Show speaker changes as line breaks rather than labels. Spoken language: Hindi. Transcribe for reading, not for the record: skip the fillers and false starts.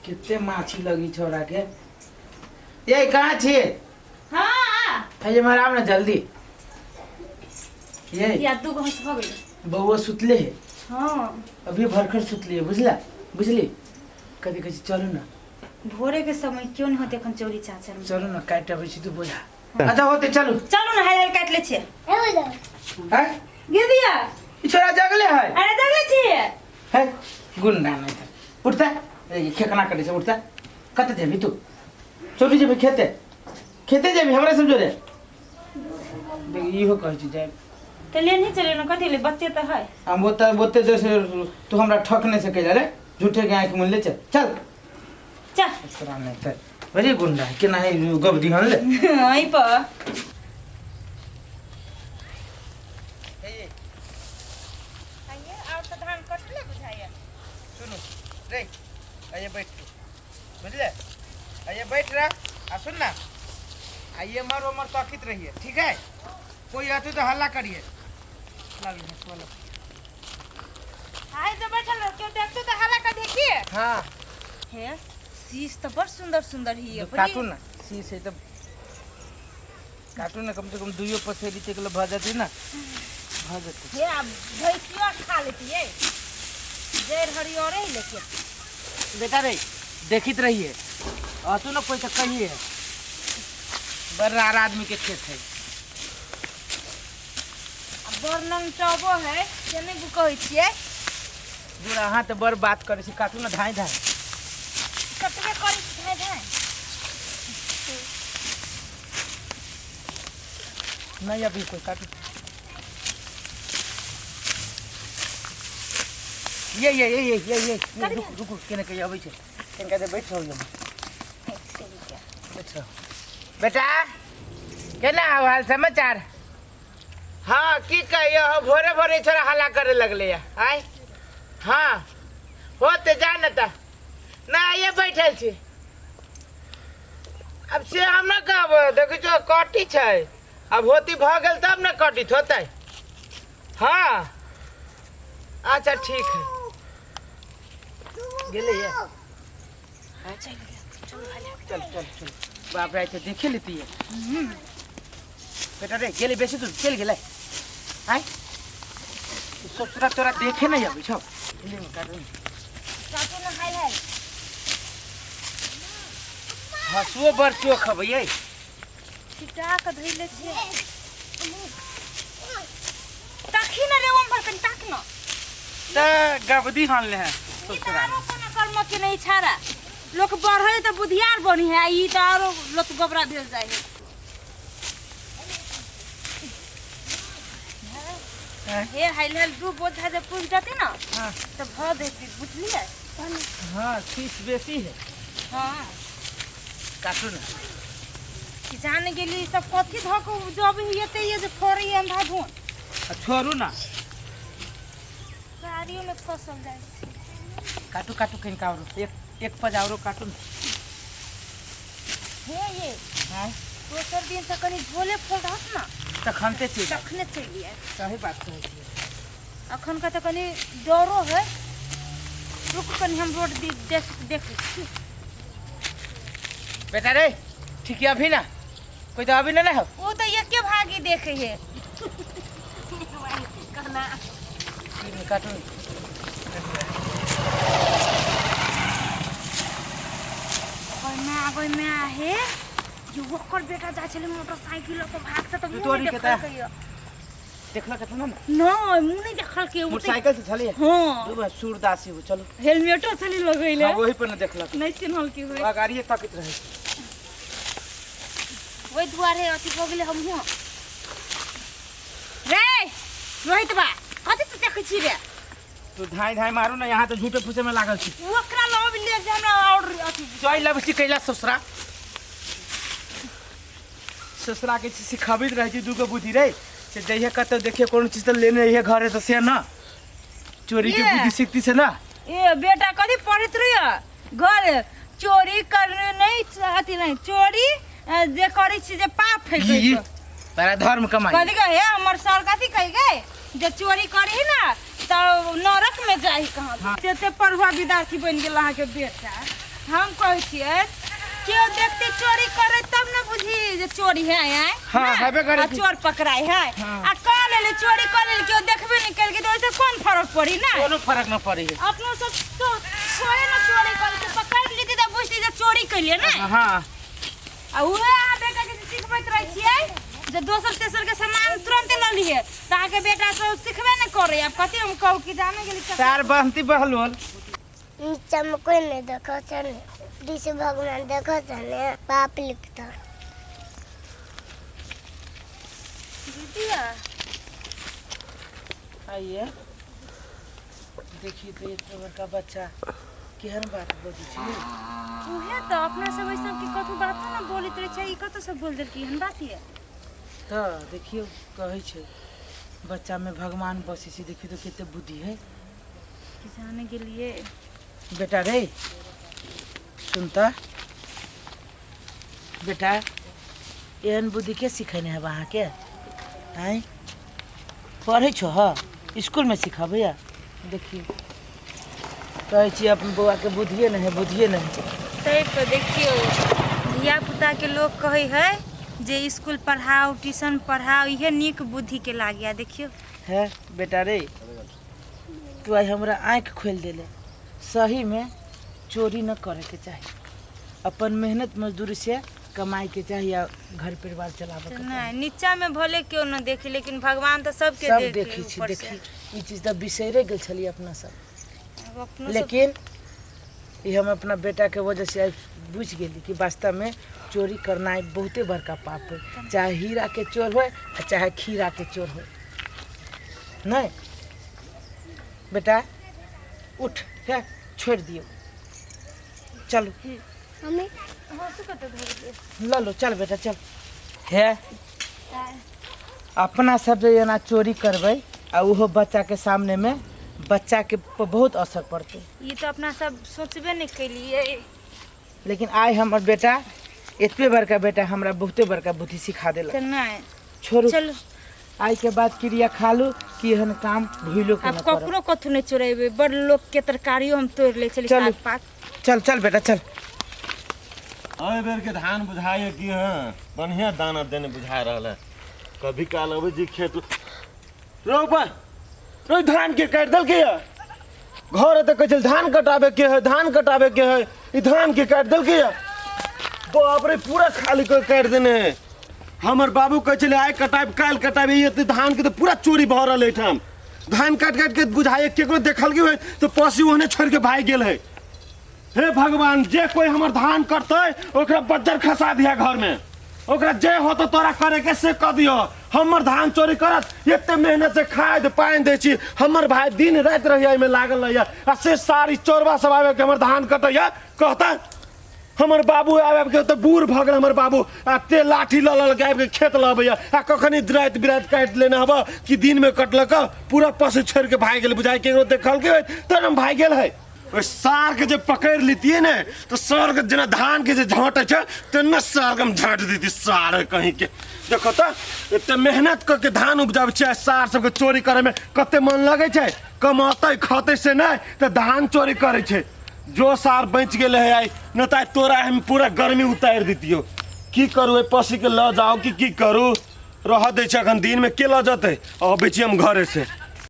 कितने माछी लगी छोरा के। ये कहाँ छे?
हाँ
अरे मारा ना जल्दी। ये
या तू कहाँ से भाग गई?
बउआ सुतले है।
हाँ
अभी भरकर सुतली है, बुझला बुझली। कभी कभी चलो ना,
भोरे के समय क्यों नहीं होते अपन चोरी चाचा में?
चलो ना काट अबै छी तू बोझा। अच्छा होते चलो
चलो ना हाल काट ले छे।
है
गे दिया
ई छोरा जगले है।
अरे जगले छे
है गुंडा नहीं था। उठता ए खेकना करे से उठता। कते जेबी तू? चोरी जेबी खेते खेते जेबी हमरा समझो रे। देख इहो कहै छी जाय
तो ले नहीं चले ना कथी ले बच्चे तो है।
हम बोते जैसे तू हमरा ठक नहीं सकेला रे। झूठे के आंख मुन ले चल चल
चल
छोरा नहीं था। बड़ी गुंडा है के नहीं गबदी हन ले।
आई पर
सुनो रे आइए बैठ बुझले। आइए बैठ रहा आ सुन ना। आइए मर उमर ताकित रहिए ठीक है। कोई आते तो हल्ला करिए। लाल वाला
आए तो बैठल रह क्यों देखते तो हला का देखिए।
हाँ
है शीश तो बड़ सुंदर सुंदर ही है।
काटू ना सी से तो काटू ना कम से कम दुइयो पसेरी ते किलो भजती ना भजती।
ये अब भैंसिया खा लेती है। जेर हरियोरे ही लेके
बेटा रे देखित रहिए तू ना कोई तो कहिए बर्रार आदमी के खेत है।
अब वर्णन चाबो है से नहीं बुकई छिए।
दूरा हां तो बर बात करे से काटू ना धाई धाई
कटके करी है है
नहीं अभी कोई काटू। ये रुको केने कहिए अबै छै केन कहते बैठ रहो बैठ रहो बेटा केना हाल समाचार। हाँ की कहियो भोरे भोरे छोरा हल्ला करे लगले आय। हाँ होते जानता ना ये बैठल छी। अब से हम ना कहब देखो जो कटी छै अब होती भ गेल तब ना कटित होतै। हाँ अच्छा ठीक है गेले ये चल चल चल बाप रे तो देखे लेती है। बेटा रे गेले बेसी तू चल गेले आय ससुरा तोरा देखे नहीं अभी छौ ले में काटू
चाचू ना हाय है
हसुओ बर चोख हबे
किटा का धइले छे। ताखी ना रे ओम भर ताक ना
त गबदी हानले है
ई
ससुरा
तारो कोना कर्म के नहीं छारा लोग बढ़े तो बुधियार बनी है। ई तारो लोग गोबरा भेल जाए है। हे हाइल हाइल दू बोझा जब पूछ जाती ना
हाँ
तो भ देती बुझलिए।
हाँ फीस बेसी है
हाँ
काटू ना
कि जाने के लिए सब कथी धक जब हेते ये जे फोरी अंधा धुन
छोड़ू ना
गाड़ियों में फसल जाए।
काटू काटू कहीं का एक पजावरो काटू ना।
हे ये
हाँ
दोसर दिन तक कनी झोले फोड़ रहत ना
तखनते चीज
तखने चलिए।
सही बात कहै छी।
अखन का तो कनी डरो है। रुक कनी हम रोड देख छी।
बेटा रे ठीक है अभी ना कोई तो अभी ना हो
वो तो एक के भागी देखे है कहना
काटू
कोई में आहे जो ओकर बेटा जा छले मोटरसाइकिल को भागता तो
तोरी
मुंह
के
देखल
ता?
कहियो
देखला कितना ना
न मुंह नहीं देखल के
मोटरसाइकिल से चली
हां
दू बार सूरदासी हो चलो
हेलमेटो छले लगैले
हाँ वही पर ना देखला
नहीं चिन्हल की होय
गाड़ी ताकित रहे
ओइ दुआरे अथी हो गेले हम हुआ रे रोहित बा कथि तू देखै छी रे
तू धाई धाई मारू ना यहाँ तो झूठे फूसे में लागल छी।
ओकरा लब ले जे हमरा और अथी
जोई लब सिखैला ससुरा ससुरा के सिखाबित रहे छी दूगो बुद्धि रे से जइहे कत देखिए कोनो चीज तो लेने रहिए घरे तो से ना चोरी के बुद्धि सीखती से ना।
ए बेटा कथि पढ़त रहियो घर चोरी करने नहीं अथी नहीं चोरी जे करै छी जे पाप है
ये तारा धर्म कमाई
कथी कहे हमर सर कथी कह गए जे चोरी करी ना तो नरक में जाही कहां
हाँ।
ते पढ़वा विद्यार्थी बन गेल अहाँ के बेटा हम कहै छियै केओ देखते चोरी करे तब न बुझी जे चोरी है आय
हाँ, हेबे करे कि-
चोर पकड़ाई है
हाँ।
आ कह लेले चोरी कर लेले केओ देखबे नहीं कल के तो ऐसे कौन फर्क पड़ी ना
कोनो फर्क न पड़ी है।
अपनो सब तो कोई न चोरी करे तो पकड़ लेती त बुझती जे चोरी कइले ना
हाँ
आ उहे आ बेटा के सिखबैत रह छियै जे दोसर तेसर के सामान तुरंत ल लिए ताके बेटा तो सिखबे न करे अब कथि हम कहू कि जाने गेली
तार बहती बहलोल
नीचा में कोई नहीं देखो चले ऋषि भगवान देखो चले पाप लिखता
दीदिया
आइए देखिए तो इतना बड़का बच्चा केहन बात बोली छी।
उहे तो अपना सब ऐसा के कथु बात न बोलित रहे छै ई कत सब बोल देल की हन बात है
तो देखियो कहै छै बच्चा में भगवान बसे छी। देखियो तो कितने बुद्धि है।
कि जाने के लिए
बेटा रे सुनता बेटा एहन बुद्धि के सिखेने है वहाँ के आय पढ़े छो हाँ स्कूल में सिखाबे या देखिए कहै छी अपन बौआ के बुद्धिए नहीं है बुद्धिए नहीं है।
तै पर देखियो धिया पुता के लोग कहे है जे स्कूल पढ़ाओ ट्यूशन पढ़ाओ इहे नीक बुद्धि के लागिया देखियो
है बेटा रे तू आई हमरा आँख खोल देले। सही में चोरी न करे के चाहिए। अपन मेहनत मजदूरी से कमाई के चाहिए या घर परिवार चलावे के
नहीं नीचा में भले क्यों न देखी लेकिन भगवान तो सबके
सब
देखे
देखी छी
ऊपर से।
देखी ई चीज तो बिसरे गेल छली अपना सब।
अब अपनो
लेकिन ये हम अपना बेटा के वजह से आज बुझ गेली कि वास्तव में चोरी करना एक बहुते बड़का पाप है। चाहे हीरा के चोर हो चाहे खीरा के चोर हो। नहीं बेटा उठ है छोड़ दियो चलो
हमें
हाँ, तू कत धर दे।
लो लो चल बेटा चल है अपना सब जे एना चोरी करबै आ उहो बच्चा के सामने में बच्चा के बहुत असर पड़ते।
ये तो अपना सब सोचबे नहीं कैलिए
लेकिन आइ हमर बेटा एतबे बड़का बेटा हमरा बहुते बड़का बुद्धि सिखा देलक।
तो नहीं
छोड़ू
चलो
आई के बाद क्रिया खा लू कि एहन काम भूलो के
अब
न करब।
ककरो कथु नहीं चोरेबे बड़ लोग के तरकारियो हम तोड़ ले चली
चलो।
साग पात
चल चल बेटा चल।
एहि बेर के धान बुझाइए कि हाँ बढ़िया दाना देने बुझा रहा है। कभी काल अबे जी खेत रोपा रो धान के काट दल के घर त कहै धान कटाबे के है धान कटाबे के है ई धान के काट दल के बाप रे पूरा खाली कर काट देने है। हमर बाबू कहै आइ कटाब काल कटाबे ये तो धान के तो पूरा चोरी भ रहल है ठाम। धान काट काट के बुझाइए केकरो देखल के तो पशु ओहने छोड़ के भाग गेल है। हे भगवान जे कोई हमर धान करते ओकरा बज्जर खसा दिया घर में ओकरा जे हो तो तोरा करे के से कह दियो। हमर धान चोरी करत एते मेहनत से खाद पानि दै छी हमर भाई दिन रात रहिया में लागल रहैया आ से सारी चोरबा सब आवे के हमर धान कटैया कहता हमर बाबू आवे के तो बूढ़ भ गेल हमर बाबू आ ते लाठी ल ल गायब के खेत लबैया आ कखनी रात बिरात काट लेने हबा कि दिन में कटलक पूरा पशु छोड़ के भाग गेल बुझाइ केकरो देखल के त हम भाग गेल है। ओइ सार के जब पकड़ लेतिए ने तो सार के जना धान के जे झाँटे छ तेना सार के हम झाँट देती सार कहीं के देखो तो एते मेहनत करके धान उपजाबे छै सार सबके चोरी करे में कते मन लगे छै कमाते खाते से नहीं तो धान चोरी करे छै। जो सार बच गेले है आई न त तोरा हम पूरा गर्मी उतार दितियो की करू पसी के ल जाओ कि की करू रह दे छै अखन दिन में के ल जते अब बेची हम घरे से।